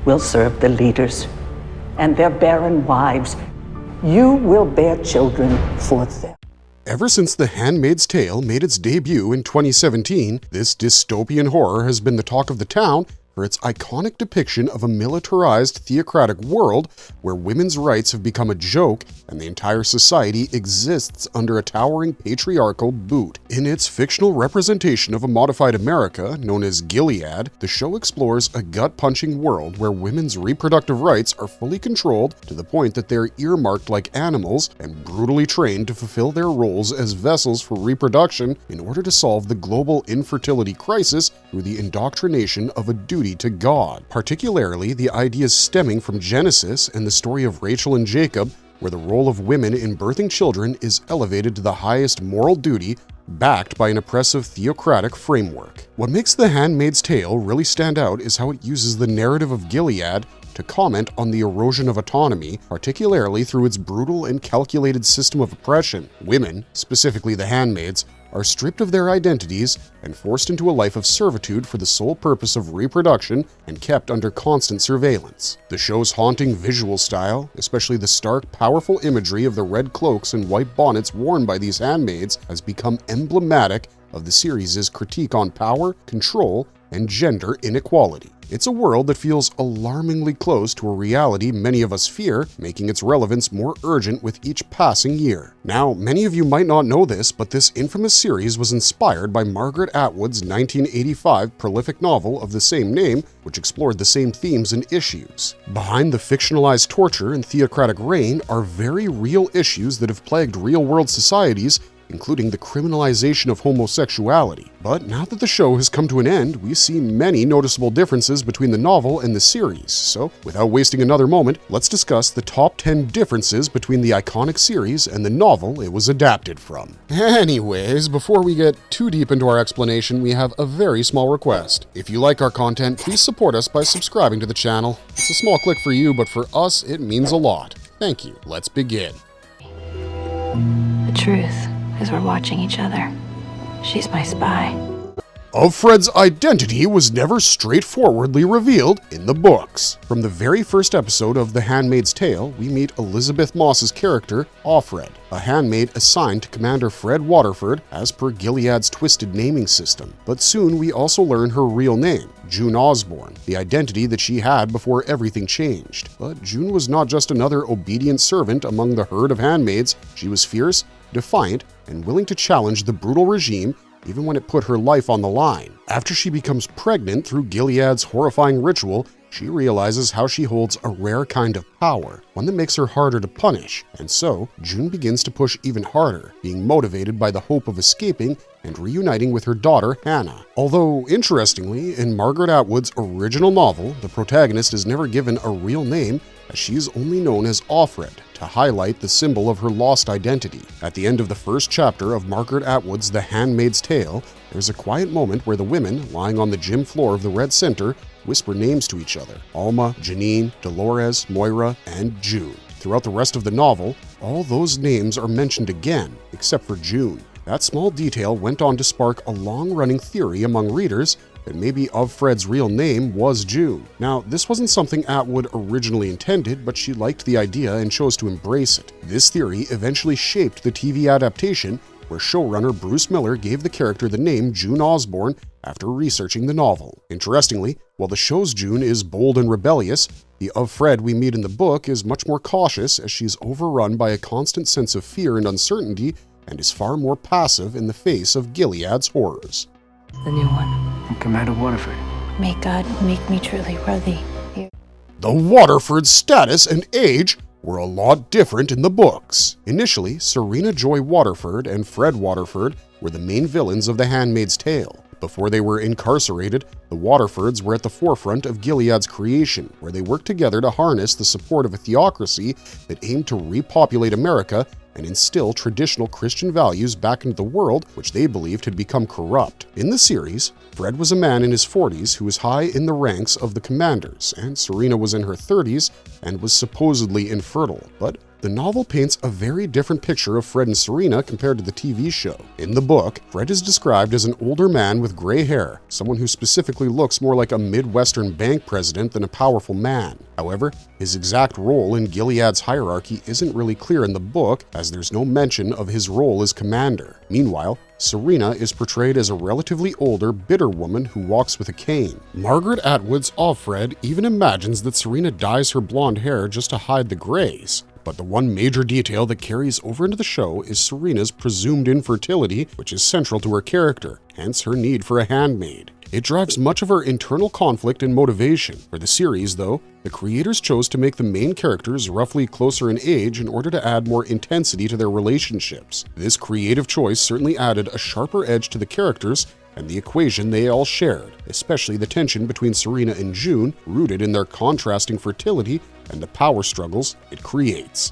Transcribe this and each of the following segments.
will serve the leaders and their barren wives. You will bear children for them. Ever since The Handmaid's Tale made its debut in 2017, this dystopian horror has been the talk of the town for its iconic depiction of a militarized theocratic world where women's rights have become a joke and the entire society exists under a towering patriarchal boot. In its fictional representation of a modified America known as Gilead, the show explores a gut-punching world where women's reproductive rights are fully controlled to the point that they're earmarked like animals and brutally trained to fulfill their roles as vessels for reproduction in order to solve the global infertility crisis through the indoctrination of a duty to God, particularly the ideas stemming from Genesis and the story of Rachel and Jacob, where the role of women in birthing children is elevated to the highest moral duty, backed by an oppressive theocratic framework. What makes The Handmaid's Tale really stand out is how it uses the narrative of Gilead to comment on the erosion of autonomy, particularly through its brutal and calculated system of oppression. Women, specifically the handmaids, are stripped of their identities and forced into a life of servitude for the sole purpose of reproduction and kept under constant surveillance. The show's haunting visual style, especially the stark, powerful imagery of the red cloaks and white bonnets worn by these handmaids, has become emblematic of the series' critique on power, control, and gender inequality. It's a world that feels alarmingly close to a reality many of us fear, making its relevance more urgent with each passing year. Now, many of you might not know this, but this infamous series was inspired by Margaret Atwood's 1985 prolific novel of the same name, which explored the same themes and issues. Behind the fictionalized torture and theocratic reign are very real issues that have plagued real-world societies, including the criminalization of homosexuality. But now that the show has come to an end, we see many noticeable differences between the novel and the series. So, without wasting another moment, let's discuss the top 10 differences between the iconic series and the novel it was adapted from. Anyways, before we get too deep into our explanation, we have a very small request. If you like our content, please support us by subscribing to the channel. It's a small click for you, but for us, it means a lot. Thank you. Let's begin. The truth is we're watching each other. She's my spy. Fred's identity was never straightforwardly revealed in the books. From the very first episode of The Handmaid's Tale, we meet Elizabeth Moss's character, Offred, a handmaid assigned to Commander Fred Waterford as per Gilead's twisted naming system. But soon we also learn her real name, June Osborne, the identity that she had before everything changed. But June was not just another obedient servant among the herd of handmaids. She was fierce, defiant, and willing to challenge the brutal regime even when it put her life on the line. After she becomes pregnant through Gilead's horrifying ritual, she realizes how she holds a rare kind of power, one that makes her harder to punish, and so June begins to push even harder, being motivated by the hope of escaping and reuniting with her daughter, Hannah. Although, interestingly, in Margaret Atwood's original novel, the protagonist is never given a real name, as she is only known as Offred, to highlight the symbol of her lost identity. At the end of the first chapter of Margaret Atwood's The Handmaid's Tale, there's a quiet moment where the women, lying on the gym floor of the Red Center, whisper names to each other: Alma, Janine, Dolores, Moira, and June. Throughout the rest of the novel, all those names are mentioned again, except for June. That small detail went on to spark a long-running theory among readers that maybe Fred's real name was June. Now, this wasn't something Atwood originally intended, but she liked the idea and chose to embrace it. This theory eventually shaped the TV adaptation, where showrunner Bruce Miller gave the character the name June Osborne after researching the novel. Interestingly, while the show's June is bold and rebellious, the Fred we meet in the book is much more cautious, as she's overrun by a constant sense of fear and uncertainty and is far more passive in the face of Gilead's horrors. The new one. I'm Commander Waterford. May God make me truly worthy. The Waterford's status and age were a lot different in the books. Initially, Serena Joy Waterford and Fred Waterford were the main villains of The Handmaid's Tale. Before they were incarcerated, the Waterfords were at the forefront of Gilead's creation, where they worked together to harness the support of a theocracy that aimed to repopulate America and instill traditional Christian values back into the world, which they believed had become corrupt. In the series, Fred was a man in his 40s who was high in the ranks of the commanders, and Serena was in her 30s and was supposedly infertile. But the novel paints a very different picture of Fred and Serena compared to the TV show. In the book, Fred is described as an older man with gray hair, someone who specifically looks more like a Midwestern bank president than a powerful man. However, his exact role in Gilead's hierarchy isn't really clear in the book, as there's no mention of his role as commander. Meanwhile, Serena is portrayed as a relatively older, bitter woman who walks with a cane. Margaret Atwood's Offred even imagines that Serena dyes her blonde hair just to hide the grays. But the one major detail that carries over into the show is Serena's presumed infertility, which is central to her character, hence her need for a handmaid. It drives much of her internal conflict and motivation. For the series, though, the creators chose to make the main characters roughly closer in age in order to add more intensity to their relationships. This creative choice certainly added a sharper edge to the characters and the equation they all shared, especially the tension between Serena and June, rooted in their contrasting fertility and the power struggles it creates.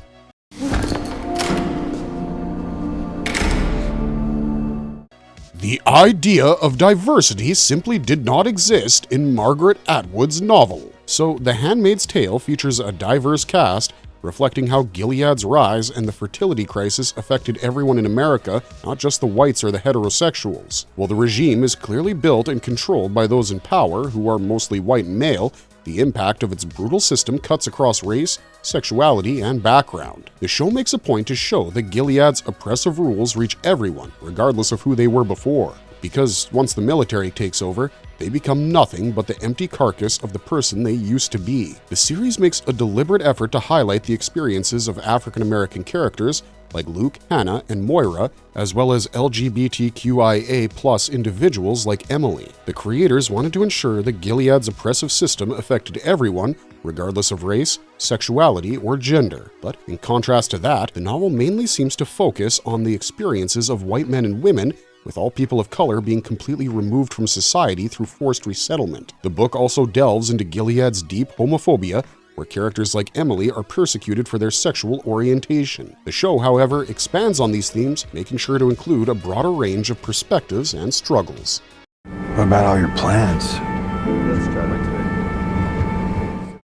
The idea of diversity simply did not exist in Margaret Atwood's novel. So The Handmaid's Tale features a diverse cast, reflecting how Gilead's rise and the fertility crisis affected everyone in America, not just the whites or the heterosexuals. While the regime is clearly built and controlled by those in power, who are mostly white and male, the impact of its brutal system cuts across race, sexuality, and background. The show makes a point to show that Gilead's oppressive rules reach everyone, regardless of who they were before. Because once the military takes over, they become nothing but the empty carcass of the person they used to be. The series makes a deliberate effort to highlight the experiences of African American characters like Luke, Hannah, and Moira, as well as LGBTQIA+ individuals like Emily. The creators wanted to ensure that Gilead's oppressive system affected everyone, regardless of race, sexuality, or gender. But in contrast to that, the novel mainly seems to focus on the experiences of white men and women, with all people of color being completely removed from society through forced resettlement. The book also delves into Gilead's deep homophobia, where characters like Emily are persecuted for their sexual orientation. The show, however, expands on these themes, making sure to include a broader range of perspectives and struggles. What about all your plans? Let's try like today.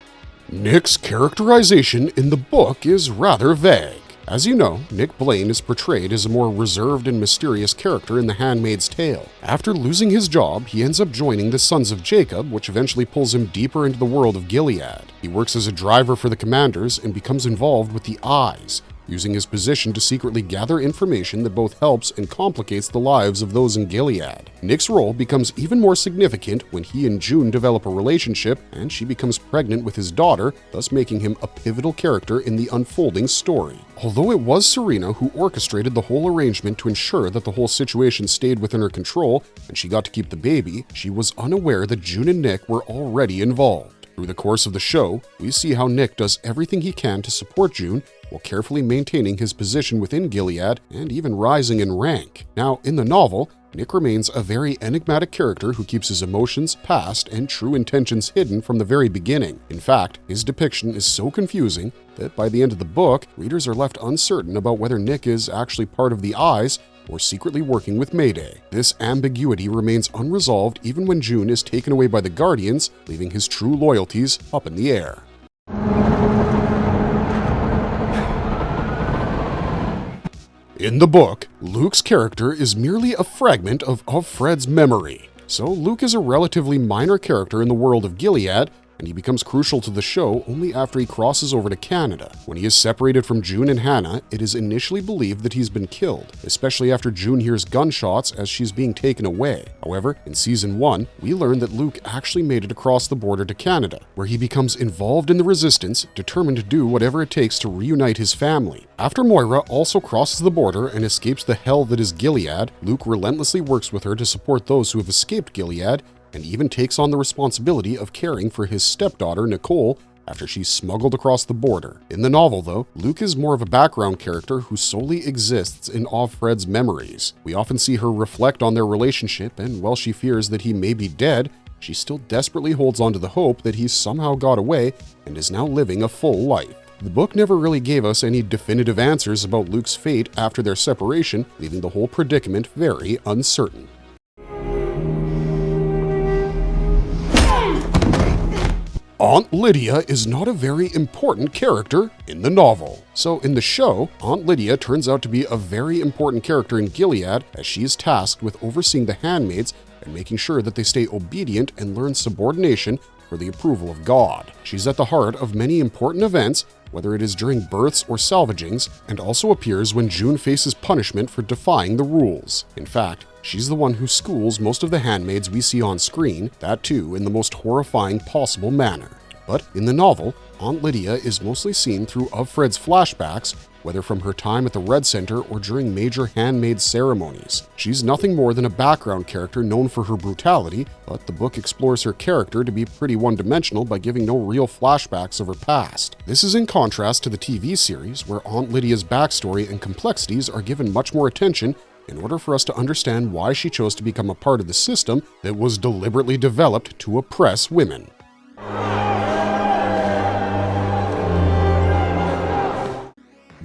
Nick's characterization in the book is rather vague. As you know, Nick Blaine is portrayed as a more reserved and mysterious character in The Handmaid's Tale. After losing his job, he ends up joining the Sons of Jacob, which eventually pulls him deeper into the world of Gilead. He works as a driver for the commanders and becomes involved with the Eyes, using his position to secretly gather information that both helps and complicates the lives of those in Gilead. Nick's role becomes even more significant when he and June develop a relationship and she becomes pregnant with his daughter, thus making him a pivotal character in the unfolding story. Although it was Serena who orchestrated the whole arrangement to ensure that the whole situation stayed within her control and she got to keep the baby, she was unaware that June and Nick were already involved. Through the course of the show, we see how Nick does everything he can to support June while carefully maintaining his position within Gilead and even rising in rank. Now, in the novel, Nick remains a very enigmatic character who keeps his emotions, past, and true intentions hidden from the very beginning. In fact, his depiction is so confusing that by the end of the book, readers are left uncertain about whether Nick is actually part of the Eyes or secretly working with Mayday. This ambiguity remains unresolved even when June is taken away by the Guardians, leaving his true loyalties up in the air. In the book, Luke's character is merely a fragment of Fred's memory. So Luke is a relatively minor character in the world of Gilead, and he becomes crucial to the show only after he crosses over to Canada. When he is separated from June and Hannah, it is initially believed that he's been killed, especially after June hears gunshots as she's being taken away. However, in Season 1, we learn that Luke actually made it across the border to Canada, where he becomes involved in the resistance, determined to do whatever it takes to reunite his family. After Moira also crosses the border and escapes the hell that is Gilead, Luke relentlessly works with her to support those who have escaped Gilead, and even takes on the responsibility of caring for his stepdaughter, Nicole, after she's smuggled across the border. In the novel, though, Luke is more of a background character who solely exists in Fred's memories. We often see her reflect on their relationship, and while she fears that he may be dead, she still desperately holds on to the hope that he's somehow got away and is now living a full life. The book never really gave us any definitive answers about Luke's fate after their separation, leaving the whole predicament very uncertain. Aunt Lydia is not a very important character in the novel. So in the show, Aunt Lydia turns out to be a very important character in Gilead, as she is tasked with overseeing the handmaids and making sure that they stay obedient and learn subordination for the approval of God. She's at the heart of many important events, whether it is during births or salvagings, and also appears when June faces punishment for defying the rules. In fact, she's the one who schools most of the handmaids we see on screen, that too in the most horrifying possible manner. But in the novel, Aunt Lydia is mostly seen through Fred's flashbacks, whether from her time at the Red Center or during major handmaid ceremonies. She's nothing more than a background character known for her brutality, but the book explores her character to be pretty one-dimensional by giving no real flashbacks of her past. This is in contrast to the TV series, where Aunt Lydia's backstory and complexities are given much more attention in order for us to understand why she chose to become a part of the system that was deliberately developed to oppress women.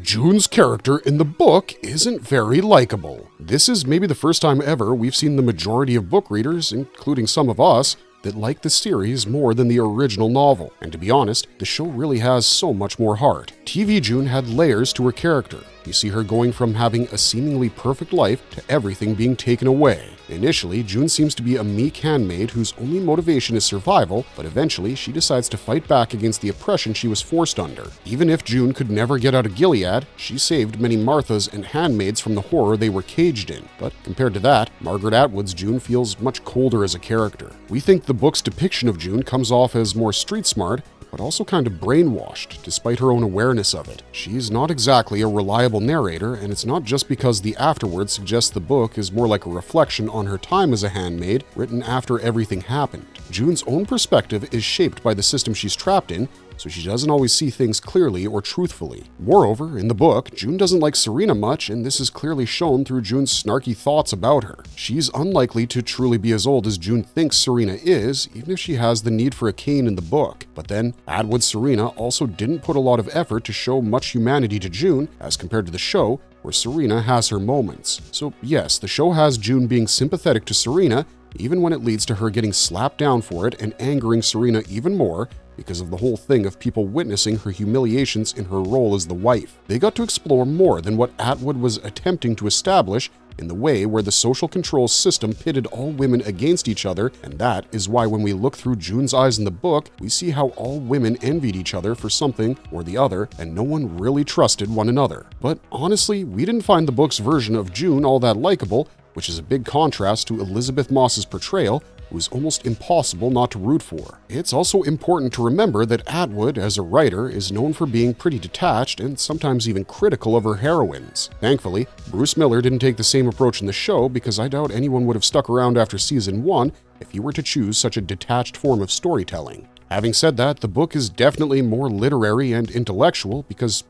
June's character in the book isn't very likable. This is maybe the first time ever we've seen the majority of book readers, including some of us, that like the series more than the original novel. And to be honest, the show really has so much more heart. TV June had layers to her character. You see her going from having a seemingly perfect life to everything being taken away. Initially, June seems to be a meek handmaid whose only motivation is survival, but eventually she decides to fight back against the oppression she was forced under. Even if June could never get out of Gilead, she saved many Marthas and handmaids from the horror they were caged in. But compared to that, Margaret Atwood's June feels much colder as a character. We think the book's depiction of June comes off as more street smart, but also kind of brainwashed, despite her own awareness of it. She's not exactly a reliable narrator, and it's not just because the afterword suggests the book is more like a reflection on her time as a handmaid, written after everything happened. June's own perspective is shaped by the system she's trapped in, so she doesn't always see things clearly or truthfully. Moreover, in the book, June doesn't like Serena much, and this is clearly shown through June's snarky thoughts about her. She's unlikely to truly be as old as June thinks Serena is, even if she has the need for a cane in the book. But then, Atwood's Serena also didn't put a lot of effort to show much humanity to June, as compared to the show, where Serena has her moments. So yes, the show has June being sympathetic to Serena, even when it leads to her getting slapped down for it and angering Serena even more, because of the whole thing of people witnessing her humiliations in her role as the wife. They got to explore more than what Atwood was attempting to establish in the way where the social control system pitted all women against each other, and that is why when we look through June's eyes in the book, we see how all women envied each other for something or the other, and no one really trusted one another. But honestly, we didn't find the book's version of June all that likable, which is a big contrast to Elizabeth Moss's portrayal, who is almost impossible not to root for. It's also important to remember that Atwood, as a writer, is known for being pretty detached and sometimes even critical of her heroines. Thankfully, Bruce Miller didn't take the same approach in the show, because I doubt anyone would have stuck around after season 1 if he were to choose such a detached form of storytelling. Having said that, the book is definitely more literary and intellectual because,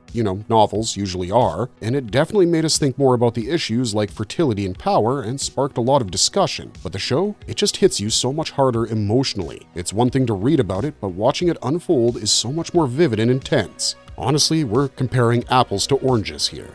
novels usually are, and it definitely made us think more about the issues like fertility and power and sparked a lot of discussion. But the show, it just hits you so much harder emotionally. It's one thing to read about it, but watching it unfold is so much more vivid and intense. Honestly, we're comparing apples to oranges here.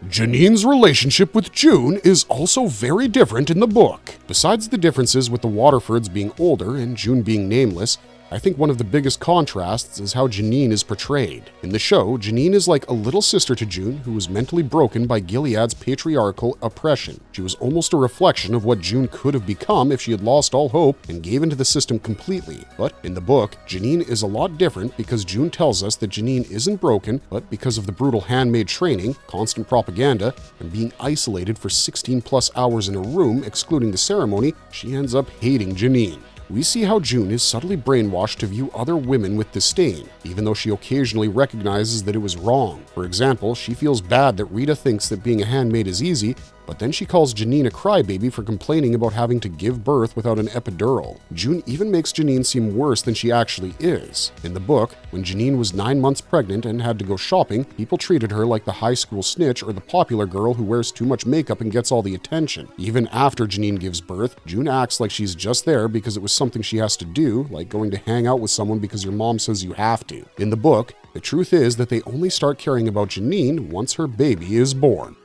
Janine's relationship with June is also very different in the book. Besides the differences with the Waterfords being older and June being nameless, I think one of the biggest contrasts is how Janine is portrayed. In the show, Janine is like a little sister to June who was mentally broken by Gilead's patriarchal oppression. She was almost a reflection of what June could have become if she had lost all hope and gave into the system completely. But in the book, Janine is a lot different because June tells us that Janine isn't broken, but because of the brutal handmaid training, constant propaganda, and being isolated for 16 plus hours in a room, excluding the ceremony, she ends up hating Janine. We see how June is subtly brainwashed to view other women with disdain, even though she occasionally recognizes that it was wrong. For example, she feels bad that Rita thinks that being a handmaid is easy, but then she calls Janine a crybaby for complaining about having to give birth without an epidural. June even makes Janine seem worse than she actually is. In the book, when Janine was 9 months pregnant and had to go shopping, people treated her like the high school snitch or the popular girl who wears too much makeup and gets all the attention. Even after Janine gives birth, June acts like she's just there because it was something she has to do, like going to hang out with someone because your mom says you have to. In the book, the truth is that they only start caring about Janine once her baby is born.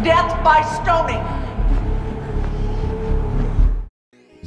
Death by stoning.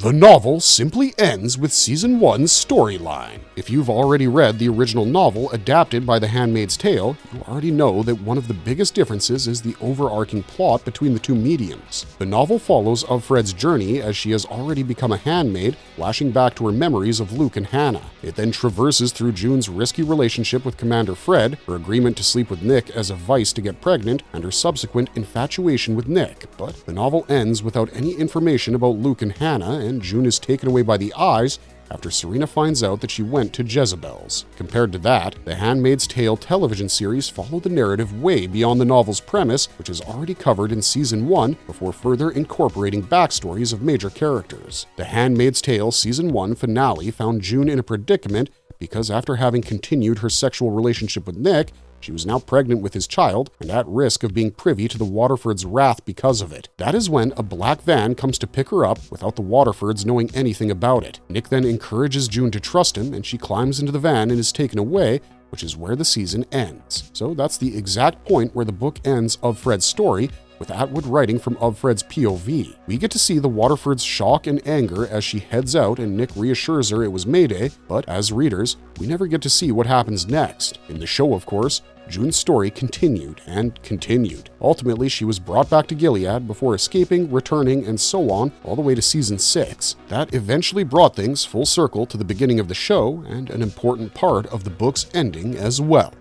The novel simply ends with Season 1's storyline. If you've already read the original novel adapted by The Handmaid's Tale, you already know that one of the biggest differences is the overarching plot between the two mediums. The novel follows Fred's journey as she has already become a handmaid, flashing back to her memories of Luke and Hannah. It then traverses through June's risky relationship with Commander Fred, her agreement to sleep with Nick as a vice to get pregnant, and her subsequent infatuation with Nick. But the novel ends without any information about Luke and Hannah, and June is taken away by the eyes after Serena finds out that she went to Jezebel's. Compared to that, the Handmaid's Tale television series followed the narrative way beyond the novel's premise, which is already covered in Season 1 before further incorporating backstories of major characters. The Handmaid's Tale Season 1 finale found June in a predicament because after having continued her sexual relationship with Nick, she was now pregnant with his child and at risk of being privy to the Waterfords' wrath because of it. That is when a black van comes to pick her up without the Waterfords knowing anything about it. Nick then encourages June to trust him, and she climbs into the van and is taken away, which is where the season ends. So that's the exact point where the book ends of Fred's story, with Atwood writing from Fred's POV. We get to see the Waterfords' shock and anger as she heads out and Nick reassures her it was Mayday, but as readers, we never get to see what happens next. In the show, of course, June's story continued and continued. Ultimately, she was brought back to Gilead before escaping, returning, and so on, all the way to Season 6. That eventually brought things full circle to the beginning of the show and an important part of the book's ending as well.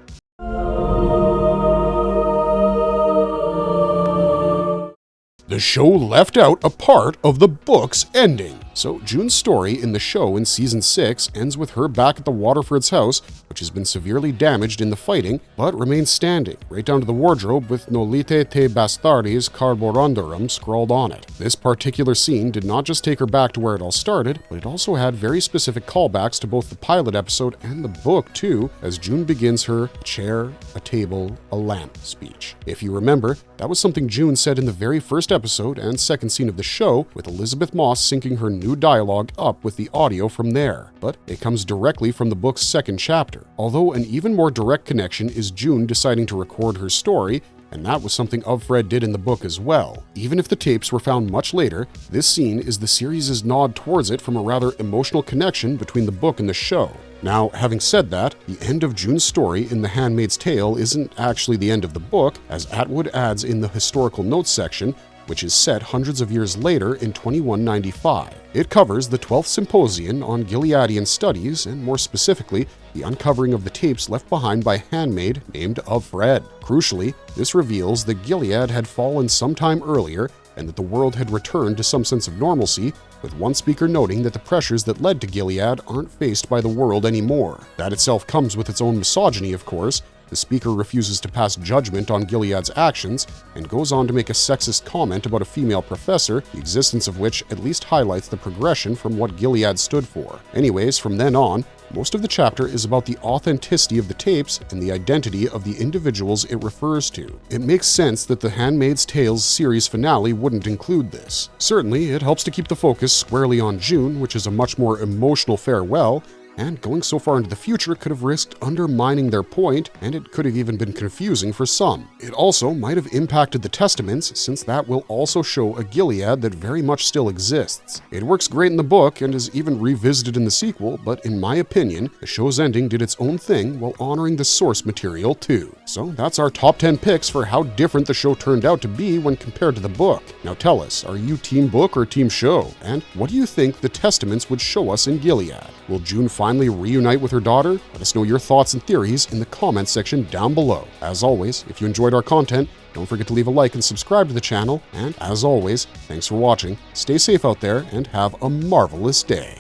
The show left out a part of the book's ending. So June's story in the show in Season 6 ends with her back at the Waterfords' house, which has been severely damaged in the fighting, but remains standing, right down to the wardrobe with Nolite te bastardis carborundorum scrawled on it. This particular scene did not just take her back to where it all started, but it also had very specific callbacks to both the pilot episode and the book too, as June begins her chair, a table, a lamp speech. If you remember, that was something June said in the very first episode and second scene of the show, with Elizabeth Moss syncing her new dialogue up with the audio from there. But it comes directly from the book's second chapter. Although an even more direct connection is June deciding to record her story, and that was something Fred did in the book as well. Even if the tapes were found much later, this scene is the series' nod towards it from a rather emotional connection between the book and the show. Now, having said that, the end of June's story in The Handmaid's Tale isn't actually the end of the book, as Atwood adds in the historical notes section, which is set hundreds of years later in 2195. It covers the 12th Symposium on Gileadian Studies, and more specifically, the uncovering of the tapes left behind by Handmaid named Fred. Crucially, this reveals that Gilead had fallen sometime earlier and that the world had returned to some sense of normalcy, with one speaker noting that the pressures that led to Gilead aren't faced by the world anymore. That itself comes with its own misogyny, of course. The speaker refuses to pass judgment on Gilead's actions and goes on to make a sexist comment about a female professor, the existence of which at least highlights the progression from what Gilead stood for. Anyways, from then on, most of the chapter is about the authenticity of the tapes and the identity of the individuals it refers to. It makes sense that The Handmaid's Tale's series finale wouldn't include this. Certainly, it helps to keep the focus squarely on June, which is a much more emotional farewell, and going so far into the future could have risked undermining their point, and it could have even been confusing for some. It also might have impacted the Testaments, since that will also show a Gilead that very much still exists. It works great in the book and is even revisited in the sequel, but in my opinion, the show's ending did its own thing while honoring the source material too. So that's our top 10 picks for how different the show turned out to be when compared to the book. Now tell us, are you team book or team show? And what do you think the Testaments would show us in Gilead? Will June finally reunite with her daughter? Let us know your thoughts and theories in the comments section down below. As always, if you enjoyed our content, don't forget to leave a like and subscribe to the channel. And as always, thanks for watching, stay safe out there, and have a marvelous day.